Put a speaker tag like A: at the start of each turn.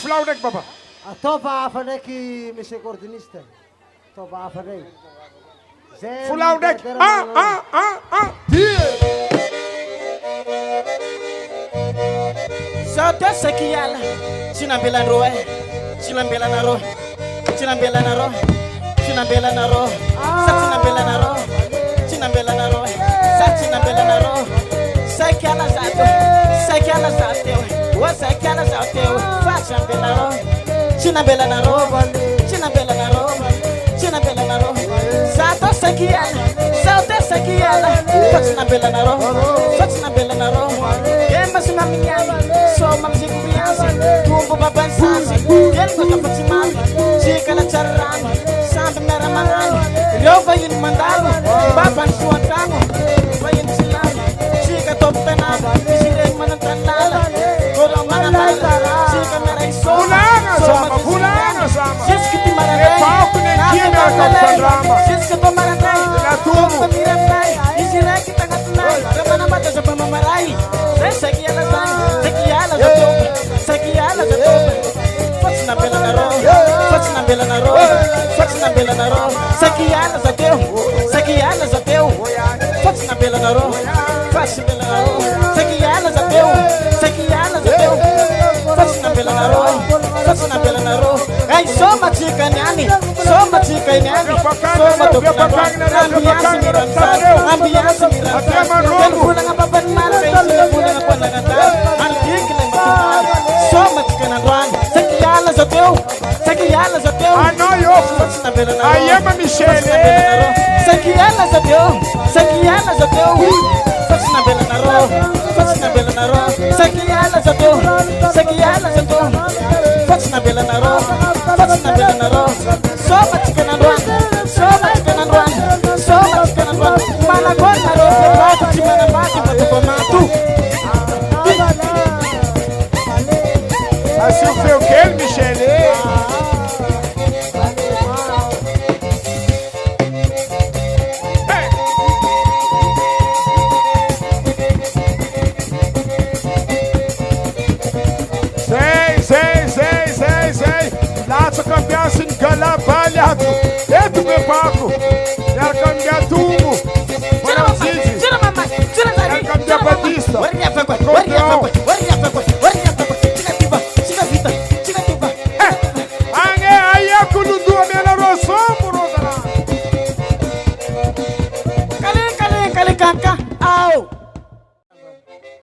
A: Flauwdek, papa.
B: Toba afaneki, monsieur coordiniste. Toba afaneki.
A: Fulao ndaiky.
B: Sao te sekiala. Sinambela roe. Sinambela naro. Sinambela naro. Sinambela naro. Sinambela naro. Sinambela naro. Sinambela naro. Sekiala zato. Sekiala zato. Wa sekiala zato. Fa sinambela naro. Sinambela naro. Sinambela naro. Sinambela naro. Zato sekiala. Sao te sekiala. Fa sinambela naro. Fa sinambela naro. Emma sinaminyami. So mamsiku biyansi. Tumbo babansasi. Gelko kapatimami. Chika na charami. Sampai merah mangani. Ryofa yun mandago. Baban suatango. Bayan silami. Chika top penaba. Isirek manantan lala. Kodong mananala. Chika merah iso.
A: Fulana sama.
B: Siska ti maranday.
A: Papo nem tinha kapal drama.
B: Siska to maranday.
A: Tumo.
B: Pamiranday. Isirek kita ngatunay. Ramana mata sa pamamaray. Sekiala sang. Sekiala sa tope. Sekiala sa tope. Fats na bela na ro. Fats na bela na ro. Fats na bela na ro. Sekiala sa teu. Sekiala sa teu. Fats na bela na ro. Fats na bela na ro. Sekiala sa teu. Sekiala sa teu. Fats na bela na ro. Fats na bela na ro. Ay soma chika nyani. Soma chika nyani. Soma tukang. Ambiyansi miramsan. Ambiyansi miramsan. Yan pulang apa benar. Yan pulang apa nagatan. Aldik lang matumal. Soma chika na ruan. Sekiala sa teu. Sekiala sa teu.
A: Ano yo?
B: Fats na bela na ro.
A: Ayema Michele.
B: Sekiala sa teu. Sekiala sa teu. Fats na bela na ro. Fats na bela na ro. Sekiala sa teu. Sekiala sa teu. Fats na bela na ro. Fats na bela na ro. Soma chika na ruan. Soma chika na ruan. Soma chika na ruan. Malagon na ro. Pagkakot si manabati matupamatu.
A: Assim foi o que, Michele? Sei. Laat campeão sem galabalhado. Dentro do palco. Era campeão tubo. Para o Zizi. Era campeão Batista. Aí é que o Dudu melhorou só por outra.
B: Kali kaka.